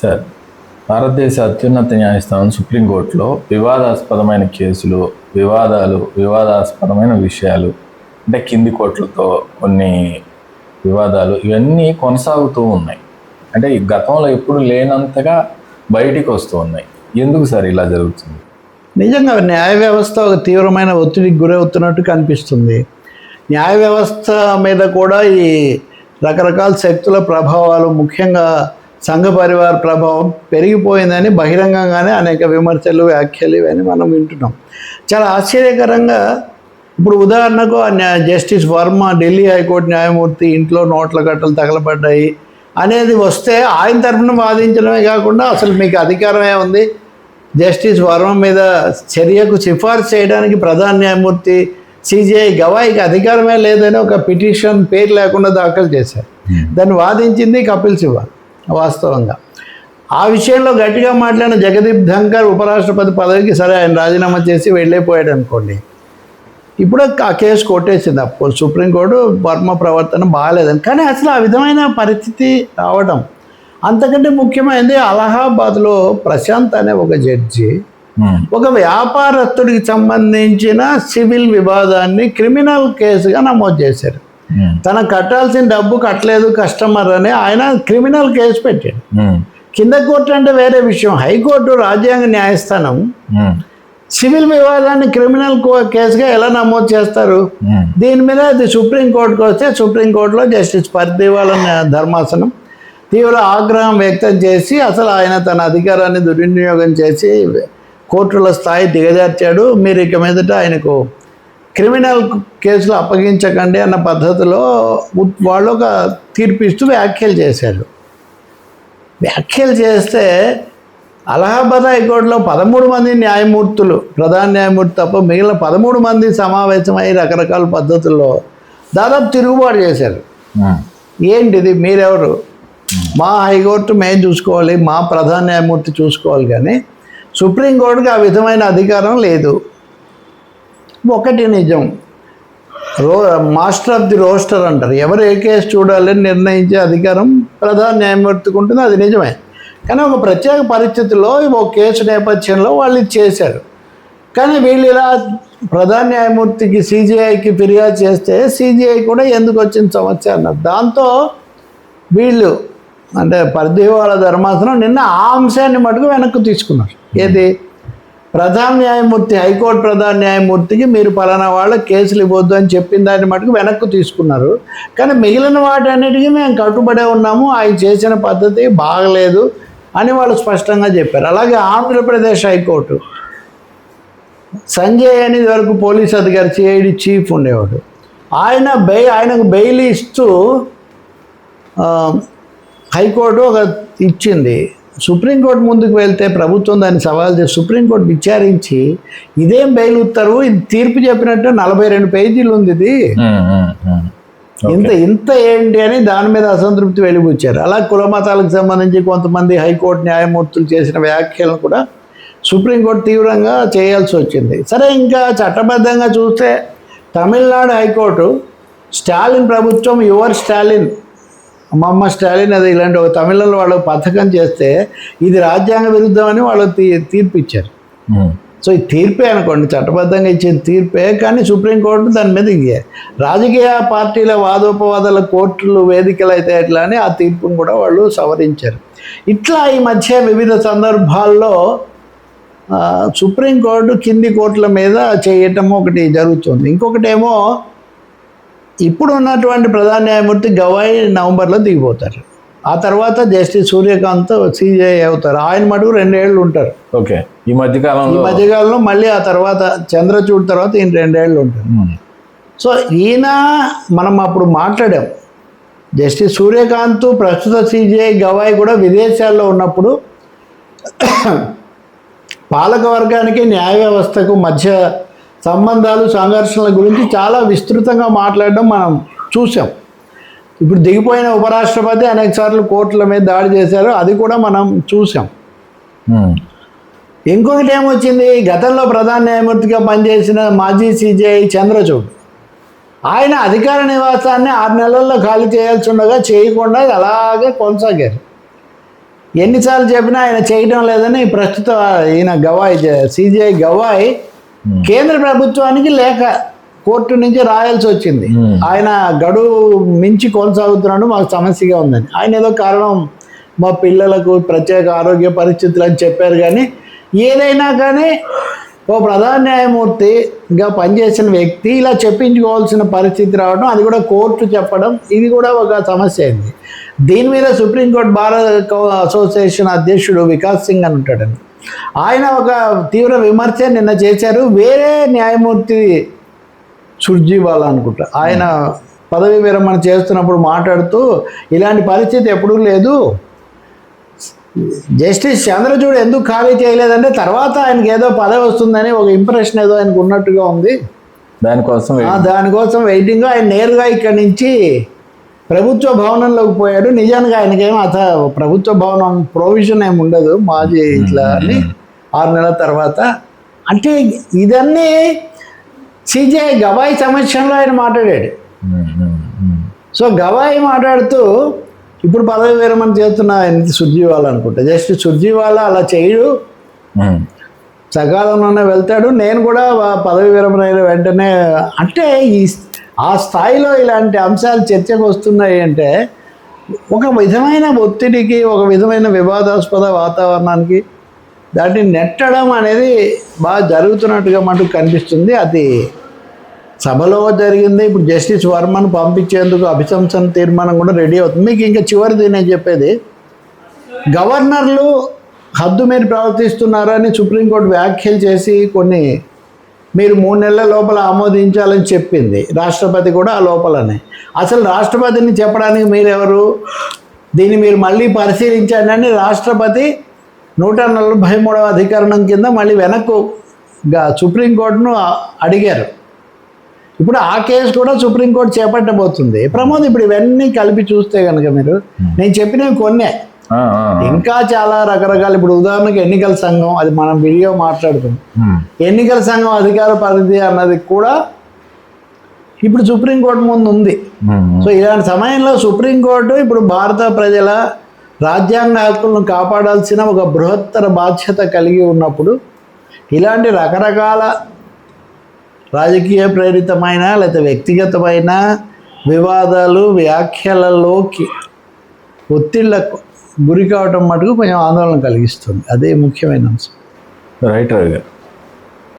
Sir, భారతదేశ అత్యున్నత న్యాయస్థానం సుప్రీంకోర్టులో వివాదాస్పదమైన కేసులు, వివాదాస్పదమైన విషయాలు అంటే కింది కోర్టులతో కొన్ని వివాదాలు ఇవన్నీ కొనసాగుతూ ఉన్నాయి. అంటే ఈ గతంలో ఎప్పుడు లేనంతగా బయటికి వస్తూ ఉన్నాయి. ఎందుకు సార్ ఇలా జరుగుతుంది? నిజంగా న్యాయ వ్యవస్థ ఒక తీవ్రమైన ఒత్తిడికి గురవుతున్నట్టు కనిపిస్తుంది. న్యాయ వ్యవస్థ మీద కూడా ఈ రకరకాల శక్తుల ప్రభావాలు, ముఖ్యంగా సంఘ పరివార ప్రభావం పెరిగిపోయిందని బహిరంగంగానే అనేక విమర్శలు, వ్యాఖ్యలు ఇవన్నీ మనం వింటున్నాం. చాలా ఆశ్చర్యకరంగా ఇప్పుడు ఉదాహరణకు జస్టిస్ వర్మ, ఢిల్లీ హైకోర్టు న్యాయమూర్తి ఇంట్లో నోట్ల కట్టలు తగలబడ్డాయి అనేది వస్తే ఆయన తరఫున వాదించడమే కాకుండా అసలు మీకు అధికారమే ఉంది జస్టిస్ వర్మ మీద చర్యకు సిఫార్సు చేయడానికి ప్రధాన న్యాయమూర్తి సిజేఐ గవాయికి అధికారమే లేదని ఒక పిటిషన్ పేరు లేకుండా దాఖలు చేశారు. దాన్ని వాదించింది కపిల్ సిబల్. వాస్తవంగా ఆ విషయంలో గట్టిగా మాట్లాడిన జగదీప్ ధంకర్ ఉపరాష్ట్రపతి పదవికి సరే ఆయన రాజీనామా చేసి వెళ్ళిపోయాడు అనుకోండి. ఇప్పుడు ఆ కేసు కొట్టేసింది. అప్పుడు సుప్రీంకోర్టు వర్మ ప్రవర్తన బాగాలేదని. కానీ అసలు ఆ విధమైన పరిస్థితి రావడం, అంతకంటే ముఖ్యమైనది అలహాబాద్లో ప్రశాంత్ అనే ఒక జడ్జి ఒక వ్యాపారస్తుడికి సంబంధించిన సివిల్ వివాదాన్ని క్రిమినల్ కేసుగా నమోదు చేశారు. తనకు కట్టాల్సిన డబ్బు కట్టలేదు కస్టమర్ అని ఆయన క్రిమినల్ కేసు పెట్టాడు. కింద కోర్టు అంటే వేరే విషయం, హైకోర్టు రాజ్యాంగ న్యాయస్థానం సివిల్ వివాదాన్ని క్రిమినల్ కేసుగా ఎలా నమోదు చేస్తారు? దీని మీద అది సుప్రీంకోర్టుకు వస్తే సుప్రీంకోర్టులో జస్టిస్ పర్దివాల ధర్మాసనం తీవ్ర ఆగ్రహం వ్యక్తం చేసి అసలు ఆయన తన అధికారాన్ని దుర్వినియోగం చేసి కోర్టుల స్థాయి దిగజార్చాడు, మీరు ఇక మీదట ఆయనకు క్రిమినల్ కేసులు అప్పగించకండి అన్న పద్ధతిలో వాళ్ళు ఒక తీర్పిస్తూ వ్యాఖ్యలు చేశారు. వ్యాఖ్యలు చేస్తే అలహాబాద్ హైకోర్టులో 13 మంది న్యాయమూర్తులు, ప్రధాన న్యాయమూర్తి తప్ప మిగిలిన 13 మంది సమావేశమై రకరకాల పద్ధతుల్లో దాదాపు తిరుగుబాటు చేశారు. ఏంటిది, మీరెవరు? మా హైకోర్టు మేము చూసుకోవాలి, మా ప్రధాన న్యాయమూర్తి చూసుకోవాలి, కానీ సుప్రీంకోర్టుకి ఆ విధమైన అధికారం లేదు. ఒకటి నిజం, మాస్టర్ ఆఫ్ ది రోస్టర్ అంటారు, ఎవరు ఏ కేసు చూడాలని నిర్ణయించే అధికారం ప్రధాన న్యాయమూర్తికి ఉంటుంది, అది నిజమే. కానీ ఒక ప్రత్యేక పరిస్థితుల్లో ఒక కేసు నేపథ్యంలో వాళ్ళు ఇది చేశారు. కానీ వీళ్ళు ఇలా ప్రధాన న్యాయమూర్తికి సిజేఐకి ఫిర్యాదు చేస్తే సిజేఐ కూడా ఎందుకు వచ్చిన సమస్య అన్నారు. దాంతో వీళ్ళు అంటే పర్దివాల ధర్మాసనం నిన్న ఆ అంశాన్ని మటుకు వెనక్కు తీసుకున్నారు. ఏది, ప్రధాన న్యాయమూర్తి, హైకోర్టు ప్రధాన న్యాయమూర్తికి మీరు పలానా వాళ్ళ కేసులు ఇవ్వద్దు అని చెప్పిన దాన్ని మటుకు వెనక్కు తీసుకున్నారు. కానీ మిగిలిన వాటన్నిటికీ మేము కట్టుబడే ఉన్నాము, ఆయన చేసిన పద్ధతి బాగలేదు అని వాళ్ళు స్పష్టంగా చెప్పారు. అలాగే ఆంధ్రప్రదేశ్ హైకోర్టు సంజయ్ అనేది వరకు పోలీస్ అధికారి, సిఐడి చీఫ్ ఉండేవాడు, ఆయనకు బెయిల్ ఇస్తూ హైకోర్టు ఒక ఇచ్చింది. సుప్రీంకోర్టు ముందుకు వెళ్తే ప్రభుత్వం దాన్ని సవాల్ చేసి సుప్రీంకోర్టు విచారించి ఇదేం బెయిల్ ఉత్తర్వు, ఇది తీర్పు చెప్పినట్టు 42 పేజీలు ఉంది, ఇది ఇంత ఏంటి అని దాని మీద అసంతృప్తి వెలిబుచ్చారు. అలా కుల మతాలకు సంబంధించి కొంతమంది హైకోర్టు న్యాయమూర్తులు చేసిన వ్యాఖ్యలను కూడా సుప్రీంకోర్టు తీవ్రంగా చేయాల్సి వచ్చింది. సరే, ఇంకా చట్టబద్ధంగా చూస్తే తమిళనాడు హైకోర్టు స్టాలిన్ ప్రభుత్వం, యువర్ స్టాలిన్, మమ్మ స్టాలిన్, అది ఇలాంటి ఒక తమిళంలో వాళ్ళు పథకం చేస్తే ఇది రాజ్యాంగ విరుద్ధమని వాళ్ళు తీర్పు ఇచ్చారు. సో ఈ తీర్పే అనుకోండి, చట్టబద్ధంగా ఇచ్చిన తీర్పే, కానీ సుప్రీంకోర్టు దాని మీద రాజకీయ పార్టీల వాదోపవాదాల కోర్టులు వేదికలు అయితే ఎట్లా అని ఆ తీర్పును కూడా వాళ్ళు సవరించారు. ఇట్లా ఈ మధ్య వివిధ సందర్భాల్లో సుప్రీంకోర్టు కింది కోర్టుల మీద చేయటం ఒకటి జరుగుతుంది. ఇంకొకటేమో ఇప్పుడు ఉన్నటువంటి ప్రధాన న్యాయమూర్తి గవాయి నవంబర్లో దిగిపోతారు. ఆ తర్వాత జస్టిస్ సూర్యకాంత్ సిజేఐ అవుతారు. ఆయన మటుకు 2 ఏళ్ళు ఉంటారు. ఓకే, ఈ మధ్యకాలంలో మళ్ళీ ఆ తర్వాత చంద్రచూడ్ తర్వాత ఈయన 2 ఏళ్ళు ఉంటారు. సో ఈయన మనం అప్పుడు మాట్లాడాం, జస్టిస్ సూర్యకాంత్ ప్రస్తుత సిజేఐ గవాయి కూడా విదేశాల్లో ఉన్నప్పుడు పాలక వర్గానికి న్యాయ వ్యవస్థకు మధ్య సంబంధాలు, సంఘర్షణల గురించి చాలా విస్తృతంగా మాట్లాడడం మనం చూసాం. ఇప్పుడు దిగిపోయిన ఉపరాష్ట్రపతి అనేక సార్లు కోర్టుల మీద దాడి చేశారు, అది కూడా మనం చూసాం. ఇంకొకటి ఏమొచ్చింది, గతంలో ప్రధాన న్యాయమూర్తిగా పనిచేసిన మాజీ సిజేఐ చంద్రచూడ్, ఆయన అధికార నివాసాన్ని 6 నెలల్లో ఖాళీ చేయాల్సి ఉండగా చేయకుండా అలాగే కొనసాగారు. ఎన్నిసార్లు చెప్పినా ఆయన చేయడం లేదని ప్రస్తుతం ఈయన గవాయ్ సిజిఐ గవాయ్ కేంద్ర ప్రభుత్వానికి లేఖ కోర్టు నుంచి రాయాల్సి వచ్చింది. ఆయన గడువు మించి కొనసాగుతున్నాడు, మాకు సమస్యగా ఉందని. ఆయన ఏదో కారణం మా పిల్లలకు ప్రత్యేక ఆరోగ్య పరిస్థితులు అని చెప్పారు. కానీ ఏదైనా కానీ ఓ ప్రధాన న్యాయమూర్తిగా పనిచేసిన వ్యక్తి ఇలా చెప్పించుకోవాల్సిన పరిస్థితి రావడం, అది కూడా కోర్టు చెప్పడం, ఇది కూడా ఒక సమస్య అయింది. దీని మీద సుప్రీంకోర్టు బార్ అసోసియేషన్ అధ్యక్షుడు వికాస్ సింగ్ అని ఉంటాడండి, ఆయన ఒక తీవ్ర విమర్శ నిన్న చేశారు. వేరే న్యాయమూర్తి సుర్జీవాలా అనుకుంటా, ఆయన పదవి విరమణ చేస్తున్నప్పుడు మాట్లాడుతూ ఇలాంటి పరిస్థితి ఎప్పుడూ లేదు, జస్టిస్ చంద్రచూడ్ ఎందుకు ఖాళీ చేయలేదంటే తర్వాత ఆయనకి ఏదో పదవి వస్తుందని ఒక ఇంప్రెషన్ ఏదో ఆయనకు ఉన్నట్టుగా ఉంది, దానికోసం వెయిటింగ్. ఆయన నేరుగా ఇక్కడి నుంచి ప్రభుత్వ భవనంలోకి పోయాడు. నిజానికి ఆయనకేమో ప్రభుత్వ భవనం ప్రొవిజన్ ఏమి ఉండదు, మాజీ ఇట్లా అని 6 నెలల తర్వాత. అంటే ఇదన్నీ సిజిఐ గవాయ్ సమక్షంలో ఆయన మాట్లాడాడు. సో గవాయ్ మాట్లాడుతూ ఇప్పుడు పదవి విరమణ చేస్తున్న సుర్జీవాలా అనుకుంటా, జస్టిస్ సుర్జీవాలా అలా చేయడు, సకాలంలోనే వెళ్తాడు, నేను కూడా పదవి విరమణ అయిన వెంటనే. అంటే ఆ స్థాయిలో ఇలాంటి అంశాలు చర్చకు వస్తున్నాయి అంటే ఒక విధమైన ఒత్తిడికి, ఒక విధమైన వివాదాస్పద వాతావరణానికి దాన్ని నెట్టడం అనేది బాగా జరుగుతున్నట్టుగా మటుకు కనిపిస్తుంది. అది సభలో జరిగింది. ఇప్పుడు జస్టిస్ వర్మను పంపించేందుకు అభిశంసన తీర్మానం కూడా రెడీ అవుతుంది. మీకు ఇంకా చివరిది నేను చెప్పేది, గవర్నర్లు హద్దు మీరు ప్రవర్తిస్తున్నారని సుప్రీంకోర్టు వ్యాఖ్యలు చేసి కొన్ని మీరు 3 నెలల లోపల ఆమోదించాలని చెప్పింది. రాష్ట్రపతి కూడా ఆ లోపలనే. అసలు రాష్ట్రపతిని చెప్పడానికి మీరెవరు, దీన్ని మీరు మళ్ళీ పరిశీలించండి అని రాష్ట్రపతి 143వ అధికరణం కింద మళ్ళీ వెనక్కు సుప్రీంకోర్టును అడిగారు. ఇప్పుడు ఆ కేసు కూడా సుప్రీంకోర్టు చేపట్టబోతుంది. ప్రమోద్, ఇప్పుడు ఇవన్నీ కలిపి చూస్తే కనుక మీరు నేను చెప్పినవి కొన్నే, ఇంకా చాలా రకరకాల. ఇప్పుడు ఉదాహరణకు ఎన్నికల సంఘం, అది మనం వీడియో మాట్లాడుతున్నాం, ఎన్నికల సంఘం అధికార పరిధి అన్నది కూడా ఇప్పుడు సుప్రీంకోర్టు ముందు ఉంది. సో ఇలాంటి సమయంలో సుప్రీంకోర్టు ఇప్పుడు భారత ప్రజల రాజ్యాంగ హక్కులను కాపాడాల్సిన ఒక బృహత్తర బాధ్యత కలిగి ఉన్నప్పుడు ఇలాంటి రకరకాల రాజకీయ ప్రేరితమైన లేదా వ్యక్తిగతమైన వివాదాలు, వ్యాఖ్యలలోకి ఒత్తిళ్లకు గురి కావటం మటుకు కొంచెం ఆందోళన కలిగిస్తుంది. అదే ముఖ్యమైన అంశం. రైట్.